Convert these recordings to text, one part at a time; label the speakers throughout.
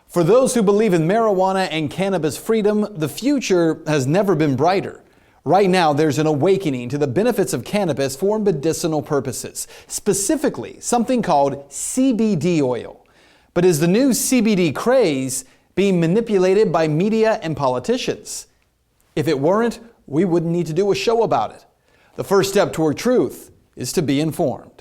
Speaker 1: For those who believe in marijuana and cannabis freedom, the future has never been brighter. Right now, there's an awakening to the benefits of cannabis for medicinal purposes, specifically something called CBD oil. But is the new CBD craze being manipulated by media and politicians? If it weren't, we wouldn't need to do a show about it. The first step toward truth is to be informed.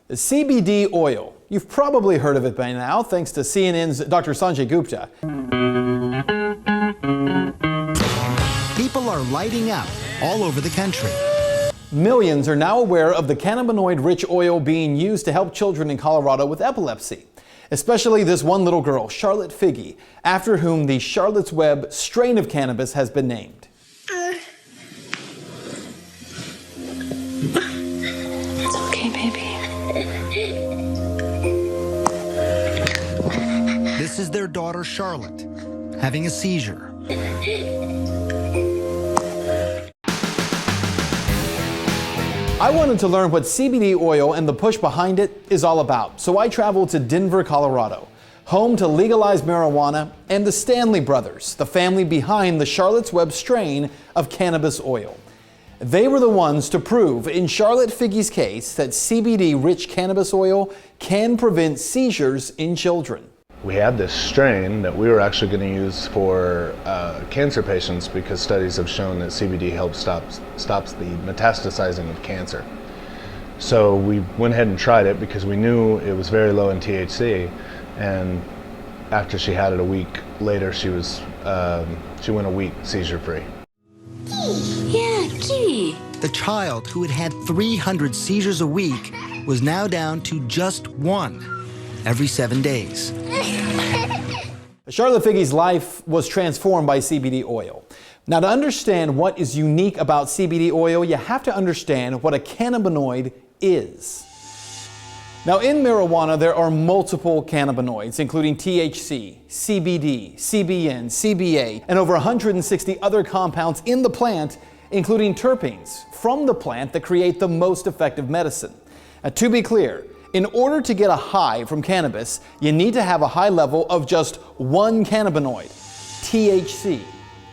Speaker 1: The CBD oil. You've probably heard of it by now, thanks to CNN's Dr. Sanjay Gupta.
Speaker 2: People are lighting up all over the country.
Speaker 1: Millions are now aware of the cannabinoid-rich oil being used to help children in Colorado with epilepsy. Especially this one little girl, Charlotte Figge, after whom the Charlotte's Web strain of cannabis has been named.
Speaker 3: It's okay, baby.
Speaker 2: This is their daughter, Charlotte, having a seizure.
Speaker 1: I wanted to learn what CBD oil and the push behind it is all about, so I traveled to Denver, Colorado, home to legalized marijuana and the Stanley brothers, the family behind the Charlotte's Web strain of cannabis oil. They were the ones to prove in Charlotte Figge's case that CBD-rich cannabis oil can prevent seizures in children.
Speaker 4: We had this strain that we were actually going to use for cancer patients because studies have shown that CBD helps stops the metastasizing of cancer. So we went ahead and tried it because we knew it was very low in THC, and after she had it a week later, she went a week seizure-free.
Speaker 3: Yeah, kitty.
Speaker 2: The child, who had had 300 seizures a week, was now down to just one every 7 days.
Speaker 1: Charlotte Figge's life was transformed by CBD oil. Now, to understand what is unique about CBD oil, you have to understand what a cannabinoid is. Now, in marijuana, there are multiple cannabinoids, including THC, CBD, CBN, CBA, and over 160 other compounds in the plant, including terpenes from the plant that create the most effective medicine. Now, to be clear, in order to get a high from cannabis, you need to have a high level of just one cannabinoid, THC.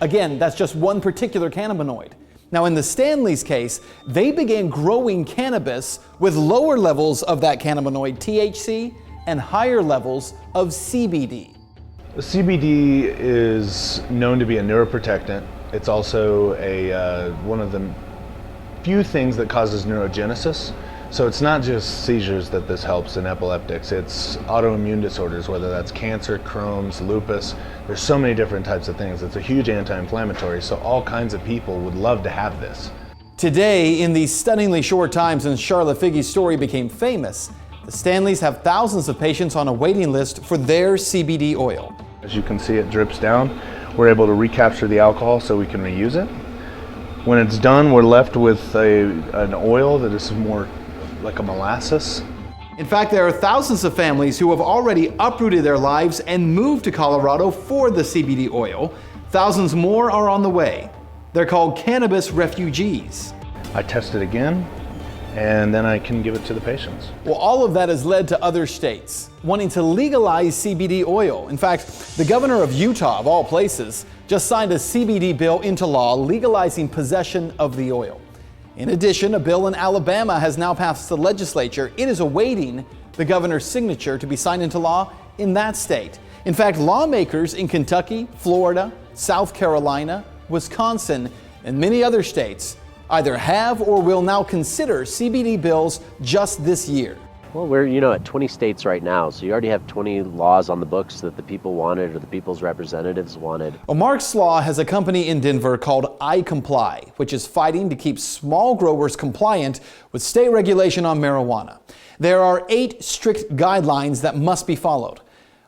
Speaker 1: Again, that's just one particular cannabinoid. Now, in the Stanley's case, they began growing cannabis with lower levels of that cannabinoid, THC, and higher levels of CBD.
Speaker 4: CBD is known to be a neuroprotectant. It's also one of the few things that causes neurogenesis. So it's not just seizures that this helps in epileptics, it's autoimmune disorders, whether that's cancer, Crohn's, lupus. There's so many different types of things. It's a huge anti-inflammatory, so all kinds of people would love to have this.
Speaker 1: Today, in the stunningly short time since Charlotte Figge's story became famous, the Stanleys have thousands of patients on a waiting list for their CBD oil.
Speaker 4: As you can see, it drips down. We're able to recapture the alcohol so we can reuse it. When it's done, we're left with an oil that is more like a molasses.
Speaker 1: In fact, there are thousands of families who have already uprooted their lives and moved to Colorado for the CBD oil. Thousands more are on the way. They're called cannabis refugees.
Speaker 4: I test it again, and then I can give it to the patients.
Speaker 1: Well, all of that has led to other states wanting to legalize CBD oil. In fact, the governor of Utah, of all places, just signed a CBD bill into law legalizing possession of the oil. In addition, a bill in Alabama has now passed the legislature. It is awaiting the governor's signature to be signed into law in that state. In fact, lawmakers in Kentucky, Florida, South Carolina, Wisconsin, and many other states either have or will now consider CBD bills just this year.
Speaker 5: Well, we're at 20 states right now, so you already have 20 laws on the books that the people wanted or the people's representatives wanted.
Speaker 1: Well, Mark's Law has a company in Denver called I Comply, which is fighting to keep small growers compliant with state regulation on marijuana. There are 8 strict guidelines that must be followed.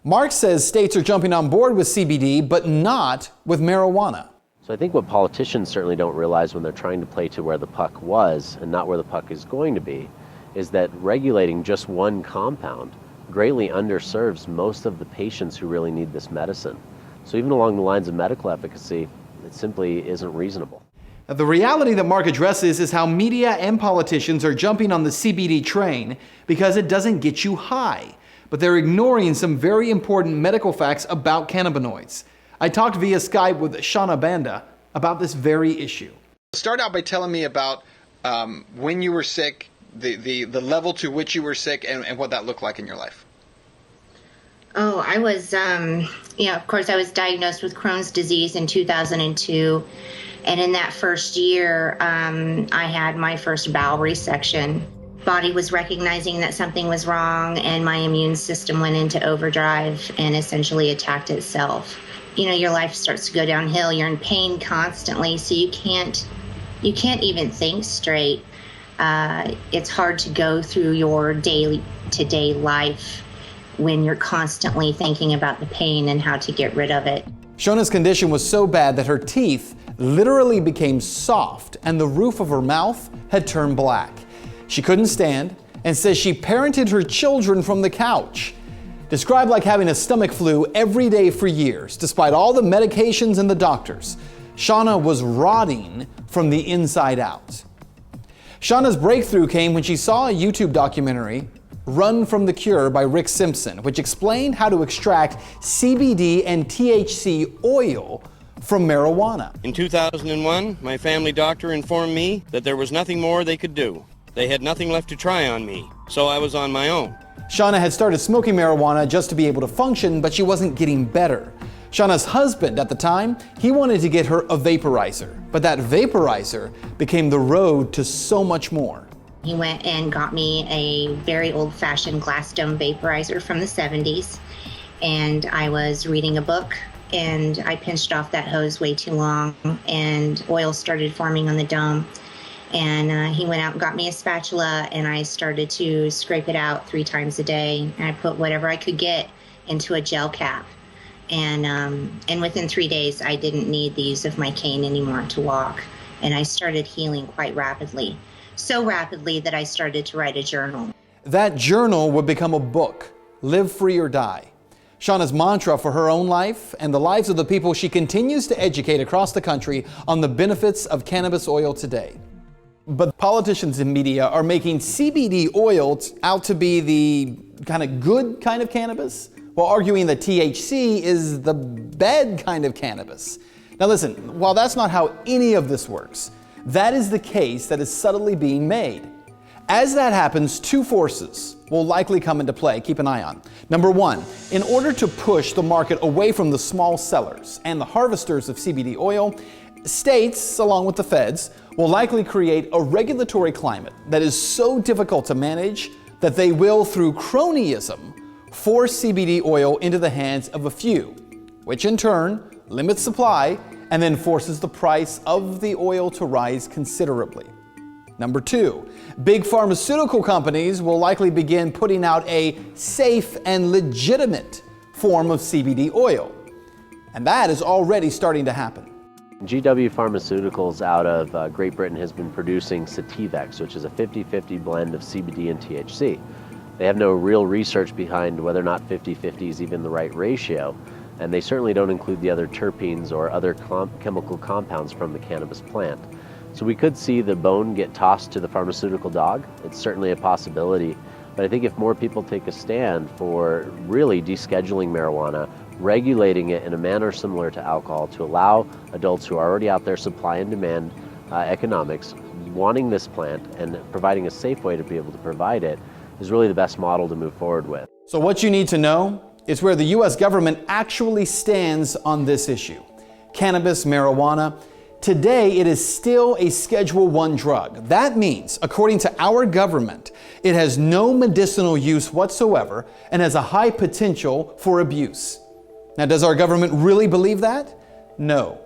Speaker 1: Mark says states are jumping on board with CBD, but not with marijuana.
Speaker 5: So I think what politicians certainly don't realize when they're trying to play to where the puck was and not where the puck is going to be is that regulating just one compound greatly underserves most of the patients who really need this medicine. So even along the lines of medical efficacy, it simply isn't reasonable.
Speaker 1: Now, the reality that Mark addresses is how media and politicians are jumping on the CBD train because it doesn't get you high, but they're ignoring some very important medical facts about cannabinoids. I talked via Skype with Shauna Banda about this very issue.
Speaker 6: Start out by telling me about when you were sick, the level to which you were sick, and what that looked like in your life.
Speaker 7: Oh, I was, of course, I was diagnosed with Crohn's disease in 2002. And in that first year, I had my first bowel resection. Body was recognizing that something was wrong, and my immune system went into overdrive and essentially attacked itself. You know, your life starts to go downhill. You're in pain constantly, so you can't even think straight. It's hard to go through your day-to-day life when you're constantly thinking about the pain and how to get rid of it.
Speaker 1: Shauna's condition was so bad that her teeth literally became soft and the roof of her mouth had turned black. She couldn't stand and says she parented her children from the couch. Described like having a stomach flu every day for years, despite all the medications and the doctors. Shauna was rotting from the inside out. Shauna's breakthrough came when she saw a YouTube documentary, Run from the Cure by Rick Simpson, which explained how to extract CBD and THC oil from marijuana.
Speaker 8: In 2001, my family doctor informed me that there was nothing more they could do. They had nothing left to try on me, so I was on my own.
Speaker 1: Shauna had started smoking marijuana just to be able to function, but she wasn't getting better. Shauna's husband at the time, he wanted to get her a vaporizer, but that vaporizer became the road to so much more.
Speaker 7: He went and got me a very old-fashioned glass dome vaporizer from the 70s, and I was reading a book, and I pinched off that hose way too long, and oil started forming on the dome. And he went out and got me a spatula, and I started to scrape it out 3 times a day, and I put whatever I could get into a gel cap. And within 3 days, I didn't need the use of my cane anymore to walk, and I started healing quite rapidly. So rapidly that I started to write a journal.
Speaker 1: That journal would become a book, Live Free or Die. Shauna's mantra for her own life and the lives of the people she continues to educate across the country on the benefits of cannabis oil today. But politicians and media are making CBD oil out to be the kind of good kind of cannabis, while arguing that THC is the bad kind of cannabis. Now listen, while that's not how any of this works, that is the case that is subtly being made. As that happens, 2 forces will likely come into play. Keep an eye on. Number 1, in order to push the market away from the small sellers and the harvesters of CBD oil, states, along with the feds, will likely create a regulatory climate that is so difficult to manage that they will, through cronyism, force CBD oil into the hands of a few, which in turn limits supply and then forces the price of the oil to rise considerably. Number 2, big pharmaceutical companies will likely begin putting out a safe and legitimate form of CBD oil. And that is already starting to happen.
Speaker 5: GW Pharmaceuticals out of Great Britain has been producing Sativex, which is a 50-50 blend of CBD and THC. They have no real research behind whether or not 50-50 is even the right ratio, and they certainly don't include the other terpenes or other chemical compounds from the cannabis plant. So we could see the bone get tossed to the pharmaceutical dog. It's certainly a possibility, but I think if more people take a stand for really descheduling marijuana, regulating it in a manner similar to alcohol to allow adults who are already out there, supply and demand economics, wanting this plant and providing a safe way to be able to provide it, is really the best model to move forward with.
Speaker 1: So what you need to know is where the US government actually stands on this issue. Cannabis, marijuana. Today, it is still a Schedule I drug. That means, according to our government, it has no medicinal use whatsoever and has a high potential for abuse. Now, does our government really believe that? No.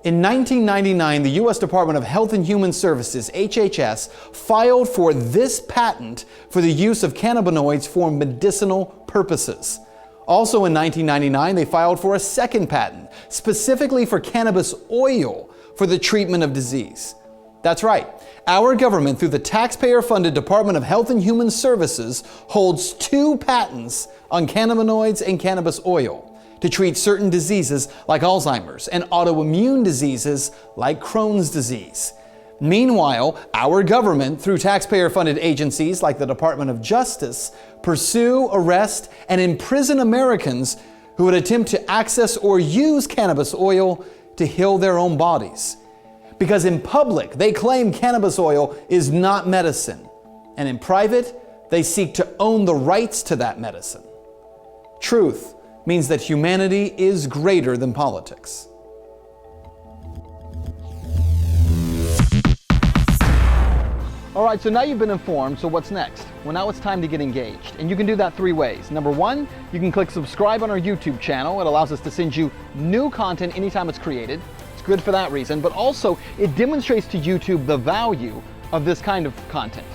Speaker 1: In 1999, the U.S. Department of Health and Human Services, HHS, filed for this patent for the use of cannabinoids for medicinal purposes. Also in 1999, they filed for a second patent, specifically for cannabis oil for the treatment of disease. That's right. Our government, through the taxpayer-funded Department of Health and Human Services, holds 2 patents on cannabinoids and cannabis oil to treat certain diseases like Alzheimer's and autoimmune diseases like Crohn's disease. Meanwhile, our government, through taxpayer-funded agencies like the Department of Justice, pursue, arrest, and imprison Americans who would attempt to access or use cannabis oil to heal their own bodies. Because in public, they claim cannabis oil is not medicine, and in private, they seek to own the rights to that medicine. Truth means that humanity is greater than politics. All right, so now you've been informed, so what's next? Well, now it's time to get engaged, and you can do that 3 ways. Number 1, you can click subscribe on our YouTube channel. It allows us to send you new content anytime it's created. It's good for that reason, but also it demonstrates to YouTube the value of this kind of content.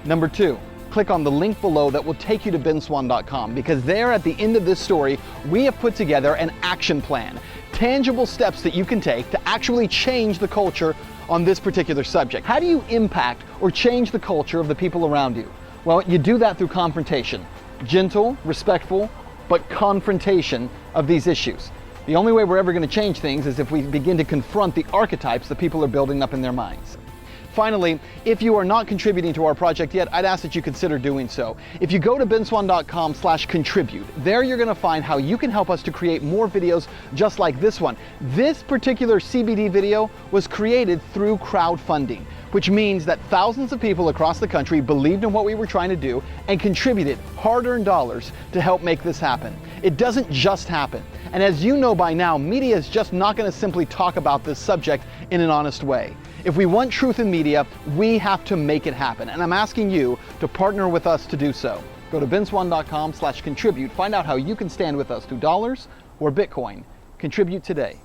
Speaker 1: Number 2, click on the link below that will take you to benswan.com, because there at the end of this story, we have put together an action plan, tangible steps that you can take to actually change the culture on this particular subject. How do you impact or change the culture of the people around you? Well, you do that through confrontation. Gentle, respectful, but confrontation of these issues. The only way we're ever going to change things is if we begin to confront the archetypes that people are building up in their minds. Finally, if you are not contributing to our project yet, I'd ask that you consider doing so. If you go to benswan.com/contribute, there you're going to find how you can help us to create more videos just like this one. This particular CBD video was created through crowdfunding, which means that thousands of people across the country believed in what we were trying to do and contributed hard-earned dollars to help make this happen. It doesn't just happen. And as you know by now, media is just not going to simply talk about this subject in an honest way. If we want truth in media, we have to make it happen. And I'm asking you to partner with us to do so. Go to benswan.com/contribute. Find out how you can stand with us through dollars or Bitcoin. Contribute today.